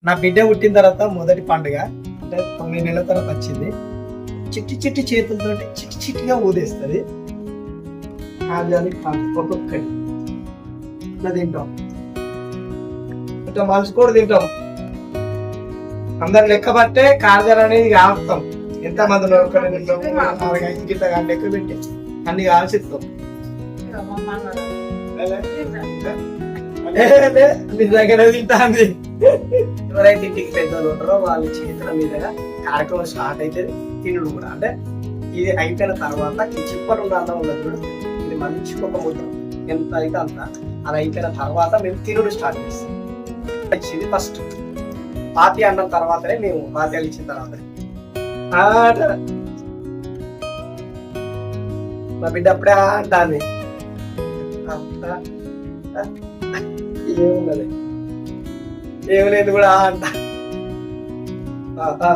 నా బిడ్డ పుట్టిన తర్వాత మొదటి పండుగ అంటే 9 నెలల తర్వాత వచ్చింది. చిట్టి చిట్టి చేతులతో చిట్టి చిట్టిగా ఊదేస్తుంది. ఒక్కొక్కటి ఇట్లా తింటాం, ఇట్లా మలుచుకోడు తింటాం. అందరు లెక్క పట్టే కాజర్ అనేది కాస్తాం. ఎంత మంది గిట్ల లెక్క పెట్టి అన్ని కాల్చిస్తాం. నిజంగానే తింటాంది. ఎవరైతే ఇంటికి పెద్దలు ఉంటారో వాళ్ళ చేతుల మీదుగా కార్యక్రమం స్టార్ట్ అయితే తినుడు కూడా. అంటే ఇది అయిపోయిన తర్వాత ఈ చిప్పలు ఉన్న అన్నం ఉన్నది కూడా, ఇది మంచి ఒక ముద్ద ఎంత అయితే అంత. అది అయిపోయిన తర్వాత మేము తినుడు స్టార్ట్ చేస్తాం. ఇచ్చింది ఫస్ట్ పాతి అన్నం తర్వాతనే మేము పాత్యాలు ఇచ్చిన తర్వాత మా బిడ్డ అప్పుడే అంటాంది. ఏమున్నది ఏమి లేదు కూడా అంట. అబ్బా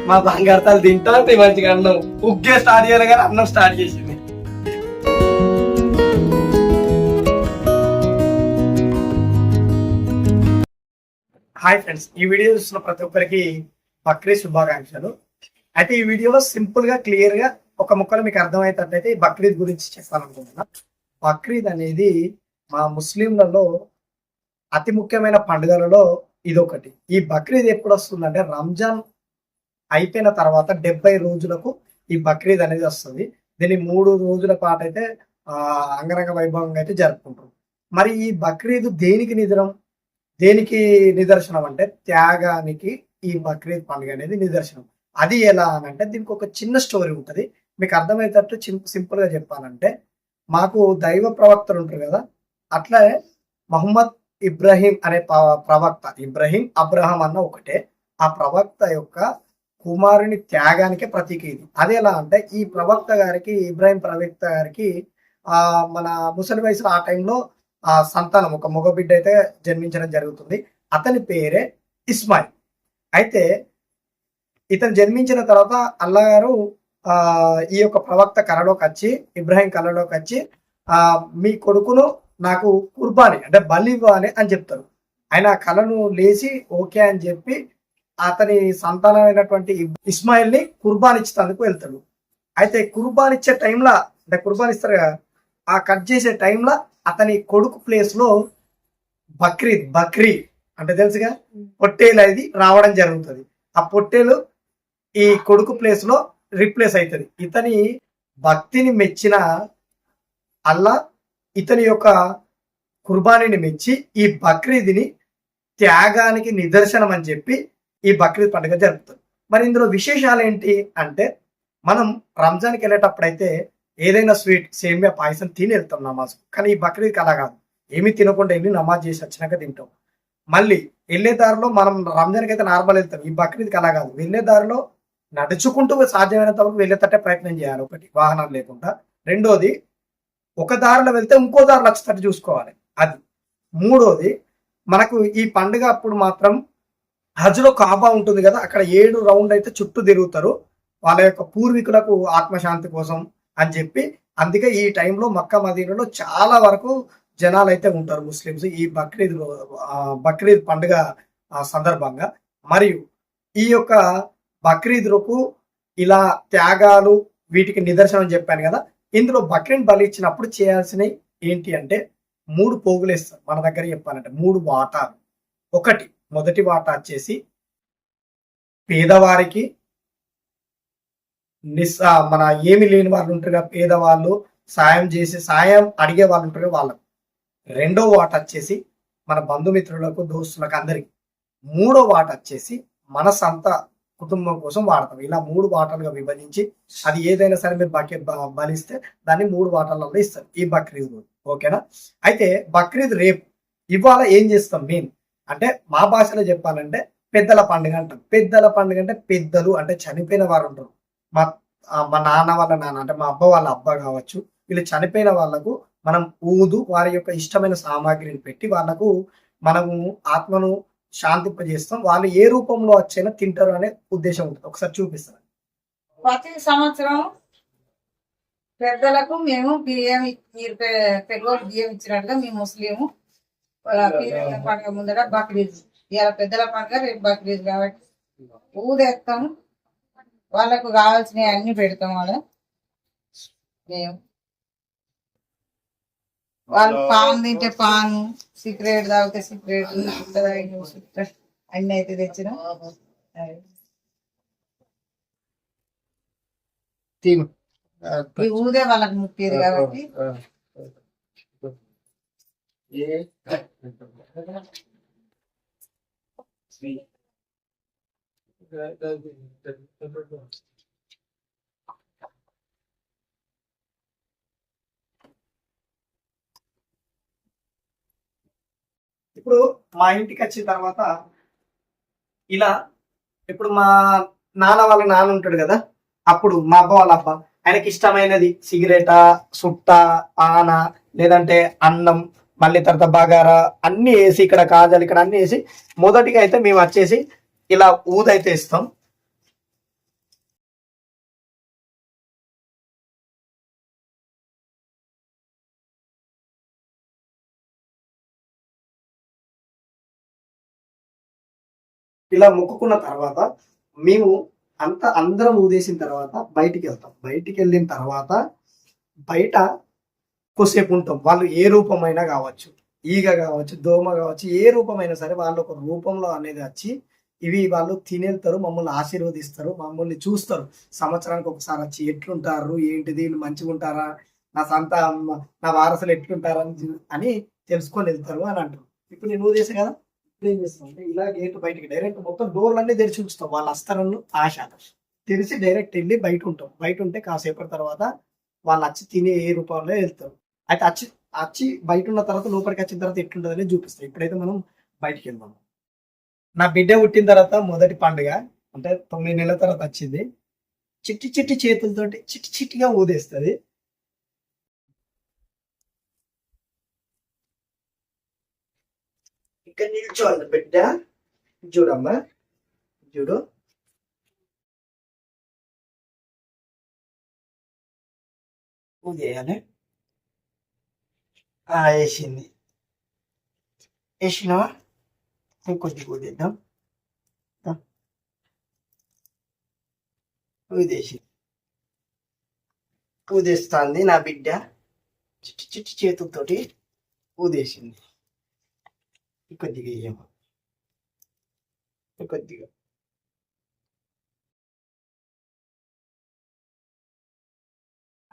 మా బంగారు తింటా మంచిగా అన్నం ఉగ్గే స్టార్ట్ చేయాలి కానీ అన్నం స్టార్ట్ చేసింది. హాయ్ ఫ్రెండ్స్, ఈ వీడియో చూస్తున్న ప్రతి ఒక్కరికి బక్రీద్ శుభాకాంక్షలు. అయితే ఈ వీడియోలో సింపుల్ గా క్లియర్ గా ఒక ముక్కలు మీకు అర్థమయ్యేటట్లయితే ఈ బక్రీద్ గురించి చెప్పాలనుకుంటున్నా. బక్రీద్ అనేది మా ముస్లింలలో అతి ముఖ్యమైన పండుగలలో ఇదొకటి. ఈ బక్రీద్ ఎప్పుడు వస్తుందంటే రంజాన్ అయిపోయిన తర్వాత 70 రోజులకు ఈ బక్రీద్ అనేది వస్తుంది. దీన్ని 3 రోజుల పాటు అయితే అంగరంగ వైభవంగా అయితే జరుపుకుంటారు. మరి ఈ బక్రీద్ దేనికి నిదర్శనం అంటే త్యాగానికి ఈ బక్రీద్ పండుగ అనేది నిదర్శనం. అది ఎలా అని అంటే దీనికి ఒక చిన్న స్టోరీ ఉంటుంది. మీకు అర్థమయ్యేటట్టు సింపుల్ గా చెప్పాలంటే, మాకు దైవ ప్రవక్తలు ఉంటారు కదా, అట్లా మహమ్మద్ ఇబ్రాహీం అనే ప్రవక్త, ఇబ్రాహీం అబ్రహం అన్న ఒకటే, ఆ ప్రవక్త యొక్క కుమారుని త్యాగానికే ప్రతీక ఇది. అది ఎలా అంటే ఈ ప్రవక్త గారికి, ఇబ్రాహీం ప్రవక్త గారికి మన ముసలి వయసులో ఆ టైంలో సంతానం ఒక మగ బిడ్డ అయితే జన్మించడం జరుగుతుంది. అతని పేరే ఇస్మాయిల్. అయితే ఇతను జన్మించిన తర్వాత అల్లా గారు ఈ యొక్క ప్రవక్త కళలోకి వచ్చి, ఇబ్రాహీం కళలోకి వచ్చి మీ కొడుకును నాకు కుర్బానీ అంటే బలి ఇవ్వాలి అని చెప్తారు. ఆయన ఆ కళను లేచి ఓకే అని చెప్పి అతని సంతానమైనటువంటి ఇస్మాయిల్ ని కుర్బాన్ ఇచ్చేందుకు వెళ్తాడు. అయితే కుర్బాన్ ఇచ్చే టైంలో అంటే కుర్బాన్ ఇస్తారు కదా, ఆ కట్ చేసే టైంలో అతని కొడుకు ప్లేస్ లో బక్రీ అంటే తెలుసుగా పొట్టేలు అనేది రావడం జరుగుతుంది. ఆ పొట్టేలు ఈ కొడుకు ప్లేస్ లో రీప్లేస్ అవుతుంది. ఇతని భక్తిని మెచ్చిన అల్లా ఇతని యొక్క కుర్బానీని మెచ్చి ఈ బక్రీద్ని త్యాగానికి నిదర్శనం అని చెప్పి ఈ బక్రీద్ పండుగ జరుపుతారు. మరి ఇందులో విశేషాలు ఏంటి అంటే, మనం రంజాన్కి వెళ్ళేటప్పుడు అయితే ఏదైనా స్వీట్ సేమియా పాయసం తిని వెళ్తాం నమాజ్. కానీ ఈ బక్రీద్కి అలా కాదు, ఏమి తినకుండా వెళ్ళి నమాజ్ చేసి వచ్చినాక తింటాం. మళ్ళీ వెళ్ళే దారిలో మనం రంజాన్కి అయితే నార్మల్ వెళ్తాం, ఈ బక్రీద్కి అలా కాదు, వెళ్ళే దారిలో నడుచుకుంటూ సాధ్యమైనంత వరకు వెళ్ళేటట్టే ప్రయత్నం చేయాలి. ఒకటి, వాహనాలు లేకుండా. రెండోది, ఒక దారిలో వెళ్తే ఇంకో దారిలో వచ్చేటట్టు చూసుకోవాలి. అది. మూడోది, మనకు ఈ పండుగ అప్పుడు మాత్రం హజ్లో కాబా ఉంటుంది కదా, అక్కడ 7 రౌండ్ అయితే చుట్టూ తిరుగుతారు వాళ్ళ యొక్క పూర్వీకులకు ఆత్మశాంతి కోసం అని చెప్పి. అందుకే ఈ టైంలో మక్కా మదీనాలో చాలా వరకు జనాలు అయితే ఉంటారు ముస్లిమ్స్ ఈ బక్రీద్ పండుగ సందర్భంగా. మరియు ఈ యొక్క బక్రీద్కు ఇలా త్యాగాలు వీటికి నిదర్శనం చెప్పాను కదా. ఇందులో బక్రీద్ బలి ఇచ్చినప్పుడు చేయాల్సినవి ఏంటి అంటే 3 పోగులు వేస్తారు మన దగ్గర చెప్పాలంటే, 3 వాటాలు. ఒకటి, మొదటి వాటా వచ్చేసి పేదవారికి, మన ఏమి లేని వాళ్ళు ఉంటారుగా పేదవాళ్ళు, సాయం అడిగే వాళ్ళు ఉంటారు వాళ్ళకు. రెండో వాట వచ్చేసి మన బంధుమిత్రులకు, దోస్తులకు, అందరికి. మూడో వాట వచ్చేసి మన సొంత కుటుంబం కోసం వాడతాం. ఇలా 3 వాటాలుగా విభజించి అది ఏదైనా సరే మీరు బలిస్తే దాన్ని 3 వాటాలలో ఇస్తారు ఈ బక్రీద్ రోజు. ఓకేనా? అయితే బక్రీద్ రేపు. ఇవాళ ఏం చేస్తాం మెయిన్ అంటే, మా భాషలో చెప్పాలంటే పెద్దల పండుగ అంటాం. పెద్దల పండుగ అంటే పెద్దలు అంటే చనిపోయిన వారు ఉంటారు. మా నాన్న వాళ్ళ నాన్న అంటే మా అబ్బ వాళ్ళ అబ్బ కావచ్చు, వీళ్ళు చనిపోయిన వాళ్ళకు మనం వారి యొక్క ఇష్టమైన సామాగ్రిని పెట్టి వాళ్ళకు మనము ఆత్మను శాంతింపజేస్తాం. వాళ్ళు ఏ రూపంలో వచ్చైనా తింటారు అనే ఉద్దేశం ఉంటుంది. ఒకసారి చూపిస్తాను. ప్రతి సంవత్సరం పెద్దలకు మేము బియ్యం మీరు పెద్దోళ్ళు బియ్యం ఇచ్చినట్టుగా మేము ముస్లిం పీరీల పండుగ ముందర బక్రీద్ ఇవాళ పెద్దల పండుగ రేపు బక్రీద్ కాబట్టి ఊదేస్తాం వాళ్ళకు కావాల్సినవి అన్ని పెడతాం మేము వాళ్ళు పాన్ తింటే పాను సిగరెట్ తాగితే సిగరెట్ అన్ని అయితే తెచ్చిన ఈ ఊదే వాళ్ళకి ముప్పేది కాబట్టి ఇప్పుడు మా ఇంటికి వచ్చిన తర్వాత ఇలా ఇప్పుడు మా నాన్న వాళ్ళ నాన్న ఉంటాడు కదా, అప్పుడు మా అబ్బ వాళ్ళ అబ్బ ఆయనకి ఇష్టమైనది సిగరెటా సుట్ట ఆన లేదంటే అన్నం మళ్ళీ తర్వాత బగారా అన్ని వేసి ఇక్కడ కాజాలు ఇక్కడ అన్ని వేసి మొదటిగా అయితే మేము వచ్చేసి ఇలా ఊదైతే ఇస్తాం. ఇలా మొక్కుకున్న తర్వాత మేము అందరం ఊదేసిన తర్వాత బయటికి వెళ్తాం. బయటికి వెళ్ళిన తర్వాత బయట కొద్దిసేపు ఉంటాం. వాళ్ళు ఏ రూపమైనా కావచ్చు, ఈగ కావచ్చు, దోమ కావచ్చు, ఏ రూపమైనా సరే వాళ్ళు ఒక రూపంలో అనేది వచ్చి ఇవి వాళ్ళు తినేస్తారు, మమ్మల్ని ఆశీర్వదిస్తారు, మమ్మల్ని చూస్తారు. సంవత్సరానికి ఒకసారి వచ్చి ఎట్లుంటారు ఏంటిది వీళ్ళు మంచిగా ఉంటారా, నా వారసులు ఎట్లుంటారా అని తెలుసుకొని వెళ్తారు అని అంటారు. ఇప్పుడు నేను ఊదేసా కదా, ఏం చేస్తాం అంటే ఇలా గేట్ బయటికి డైరెక్ట్ మొత్తం డోర్లన్నీ తెరిచి ఉంచుతాం. వాళ్ళు వస్తారని ఆశ తెరిచి డైరెక్ట్ వెళ్ళి బయట ఉంటాం. బయట ఉంటే కాసేపటి తర్వాత వాళ్ళు వచ్చి తినే ఏ రూపంలో వెళ్తారు. అయితే వచ్చి బయట ఉన్న తర్వాత లోపలికి వచ్చిన తర్వాత ఎట్లుంటుందని చూపిస్తాం. ఇప్పుడైతే మనం బయటికి వెళ్దాం. నా బిడ్డ పుట్టిన తర్వాత మొదటి పండుగ అంటే 9 నెలల తర్వాత వచ్చింది. చిట్టి చిట్టి చేతులతోటి చిట్టి చిట్టిగా ఊదేస్తుంది. ఇక్కడ నిల్చోండి బిడ్డ, చూడమ్మా చూడు. ఊదేయాలి. వేసింది, వేసినావా? ఇంకొద్దిగా ఊదేద్దాం. ఊదేస్తుంది నా బిడ్డ, చిట్టి చిట్టి చేతులతోటి ఊదేసింది. కొద్దిగా వేయము, కొద్దిగా.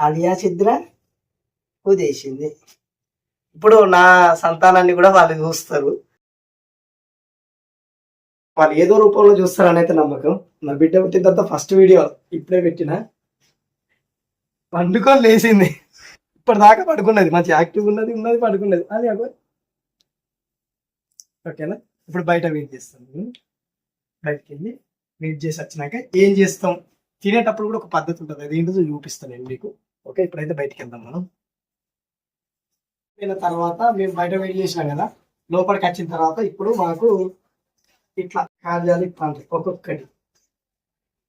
అలియా చిద్ర ఊదేసింది. ఇప్పుడు నా సంతానాన్ని కూడా వాళ్ళు చూస్తారు. వాళ్ళు ఏదో రూపంలో చూస్తారని అయితే నమ్మకం. నా బిడ్డ పుట్టిన తర్వాత ఫస్ట్ వీడియో ఇప్పుడే పెట్టిన. పండుకొని లేచింది, ఇప్పటిదాకా పడుకున్నది, మంచి యాక్టివ్ ఉన్నది పడుకున్నది. అది ఓకేనా? ఇప్పుడు బయట వెయిట్ చేస్తాం. బయటకి వెళ్ళి వెయిట్ చేసి వచ్చినాక ఏం చేస్తాం, తినేటప్పుడు కూడా ఒక పద్ధతి ఉంటుంది. అది ఏంటో చూపిస్తాను నేను మీకు. ఓకే, ఇప్పుడైతే బయటికి వెళ్దాం మనం. వెళ్ళిన తర్వాత మేము బయట వెయిట్ చేసినాం కదా, లోపలికి వచ్చిన తర్వాత ఇప్పుడు మాకు ఇట్లా కార్యాలు ఇస్తాను. ఒక్కొక్కటి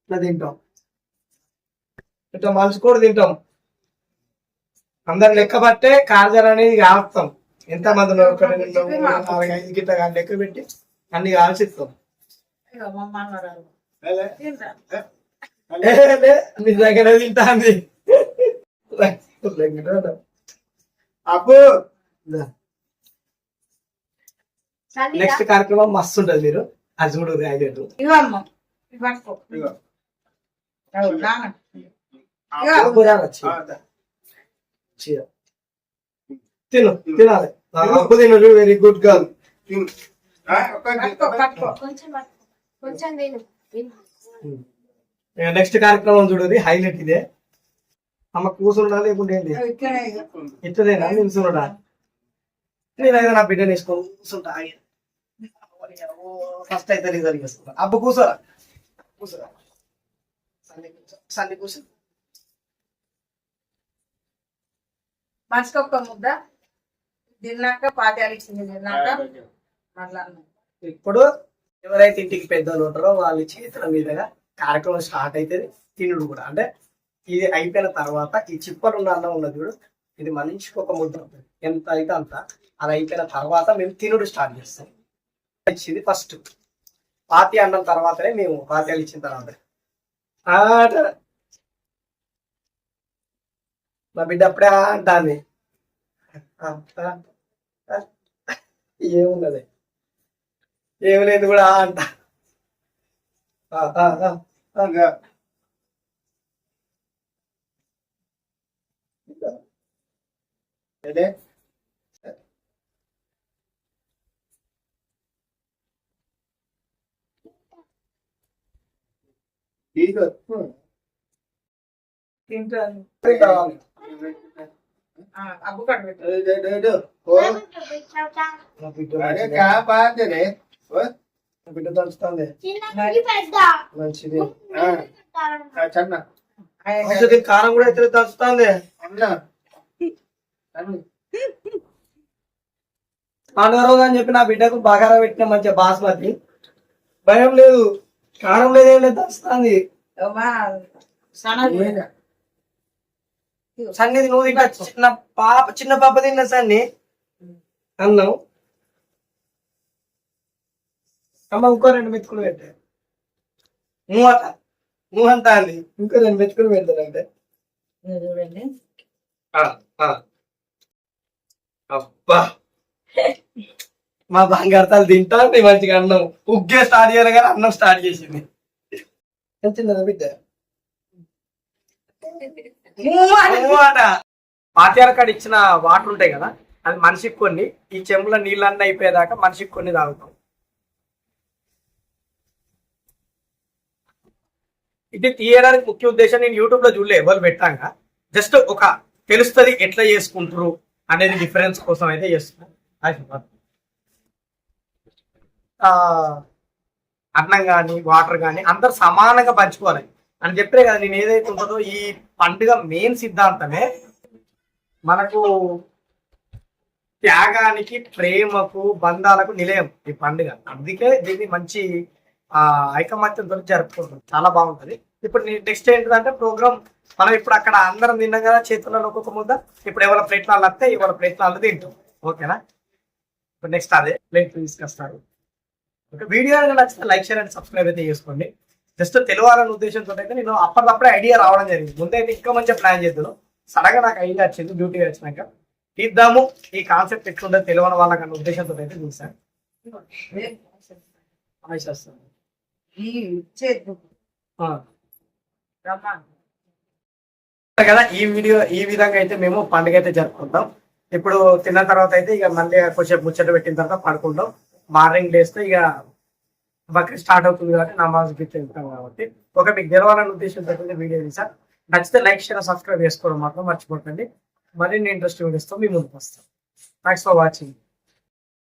ఇట్లా తింటాం, ఇట్లా మనిషి కూడా తింటాం. అందరు లెక్క పట్టే కార్యాలు అనేది కాస్తాం. ఎంత మంది 1 2 3 4 5 గిట్ల లెక్క పెట్టి అన్ని ఆలోచిస్తాం. మీ దగ్గర తింటాంది అప్పు. నెక్స్ట్ కార్యక్రమం మస్తు ఉంటది, మీరు అది చూడు. తినాలి. అప్పు తినడు, వెరీ గుడ్ గర్ల్. నెక్స్ట్ కార్యక్రమం చూడది, హైలైట్ ఇదే. అమ్మ కూర్చుండా లేకుంటే ఏంటి ఇట్లదేనా నిల్చున్నాడా? నేనైతే నా బిడ్డని వేసుకొని కూర్చుంటా. ఫస్ట్ అయితే రిజల్ట్ చేస్తున్నా. అబ్బు కూర్చోరా, కూర్చోరా, సండి కూర్చో. మనిషికి ఒక్క ముద్ద తిన్నాక పాత్యాలు ఇచ్చింది తిన్నాక మళ్ళా. ఇప్పుడు ఎవరైతే ఇంటికి పెద్దలు ఉంటారో వాళ్ళ చేతుల మీదుగా కార్యక్రమం స్టార్ట్ అవుతుంది. తినుడు కూడా. అంటే ఇది అయిపోయిన తర్వాత ఈ చిప్పలు ఉన్న అన్నం ఉన్నది కూడా, ఇది మనిషికి ఒక ముద్ద ఉంటుంది. ఎంత అయితే అంత. అది అయిపోయిన తర్వాత మేము తినుడు స్టార్ట్ చేస్తాం. ఇచ్చింది ఫస్ట్ పాతి అన్నం తర్వాతనే మేము పాత్యాలు ఇచ్చిన తర్వాత మా బిడ్డ అప్పుడే అంటాంది. ఏమున్నది ఏం లేదు కూడా అంట. తింటాను. అబ్బు కట్టు బిడ్డ తలుస్తుంది మంచిది. మంచిది కారం కూడా అయితే తలుస్తుంది. పండుగ రోజు అని చెప్పి నా బిడ్డకు బగారా పెట్టిన మంచిగా బాస్మతి. భయం లేదు, కారం లేదు, ఏం లేదు, తలుస్తుంది. సన్నిది నువ్వు తింటా. చిన్న పాప తిన్న సన్ని అన్నం. అమ్మ ఇంకో 2 మెతుకులు పెట్టా. నువ్వు అంతా అంది ఇంకో 2 మెతుకులు పెడతానంటే. చూడండి అబ్బా మా బంగారు తింటా మంచిగా అన్నం. ఉగ్గే స్టార్ట్ చేయాలి కానీ అన్నం స్టార్ట్ చేసింది. చిన్నదా బిడ్డ పాత్యాల కాడ ఇచ్చిన వాటర్ ఉంటాయి కదా, అది మనిషికి కొన్ని, ఈ చెంబుల నీళ్ళన్నీ అయిపోయేదాకా మనిషికి కొన్ని తాగుతాం. ఇది తీయడానికి ముఖ్య ఉద్దేశం నేను యూట్యూబ్ లో చూడలే, ఎవరు పెట్టాక జస్ట్ ఒక తెలుస్తుంది ఎట్లా చేసుకుంటారు అనేది డిఫరెన్స్ కోసం అయితే చేస్తున్నా. అన్నం కానీ వాటర్ కానీ అందరు సమానంగా పంచుకోవాలి అని చెప్పే కదా నేను ఏదైతే ఉంటుందో. ఈ పండుగ మెయిన్ సిద్ధాంతమే మనకు త్యాగానికి, ప్రేమకు, బంధాలకు నిలయం ఈ పండుగ. అందుకే దీన్ని మంచి ఐకమత్యంతో జరుపుకుంటాం. చాలా బాగుంటది. ఇప్పుడు నెక్స్ట్ ఏంటంటే ప్రోగ్రామ్ మనం ఇప్పుడు అక్కడ అందరం తిన్నాం కదా, చేతులలో ఒక్కొక్క ముద్ద. ఇప్పుడు ఎవరి ప్లేట్లు వస్తే ఎవరి ప్లేట్లు తింటాం. ఓకేనా? ఇప్పుడు నెక్స్ట్ అదే ప్లేట్ తీసుకొస్తారు. ఓకే, వీడియో నచ్చితే లైక్, షేర్ అండ్ సబ్స్క్రైబ్ అయితే చేసుకోండి. జస్ట్ తెలియాలనే ఉద్దేశంతో అయితే నేను అప్పటికప్పుడే ఐడియా రావడం జరిగింది. ముందు అయితే ఇంకా మంచిగా ప్లాన్ చేద్దాం. సడన్గా నాకు ఐడియా వచ్చింది డ్యూటీ వచ్చినాక. ఇద్దాము ఈ కాన్సెప్ట్ ఎట్లుంటుంది తెలియని వాళ్ళకన్న ఉద్దేశంతో అయితే చూసాను కదా. ఈ విధంగా అయితే మేము పండుగ అయితే జరుపుకుంటాం. ఇప్పుడు తిన్న తర్వాత అయితే ఇక మళ్ళీ కొంచెం ముచ్చట పెట్టిన తర్వాత పడుకుంటాం. మార్నింగ్ లేస్తే ఇక బక్రీద్ స్టార్ట్ అవుతుంది కాబట్టి నమాజ్ గిట్ వెళ్తాం కాబట్టి. ఒక మీకు గెలవాలనే ఉద్దేశంతో వీడియో తీసా. నచ్చితే లైక్, షేర్, సబ్స్క్రైబ్ చేసుకోవడం మాత్రం మర్చిపోకండి. మరిన్ని ఇంట్రెస్టింగ్ వీడియోస్తో మీ ముందుకు వస్తాం. Thanks for watching.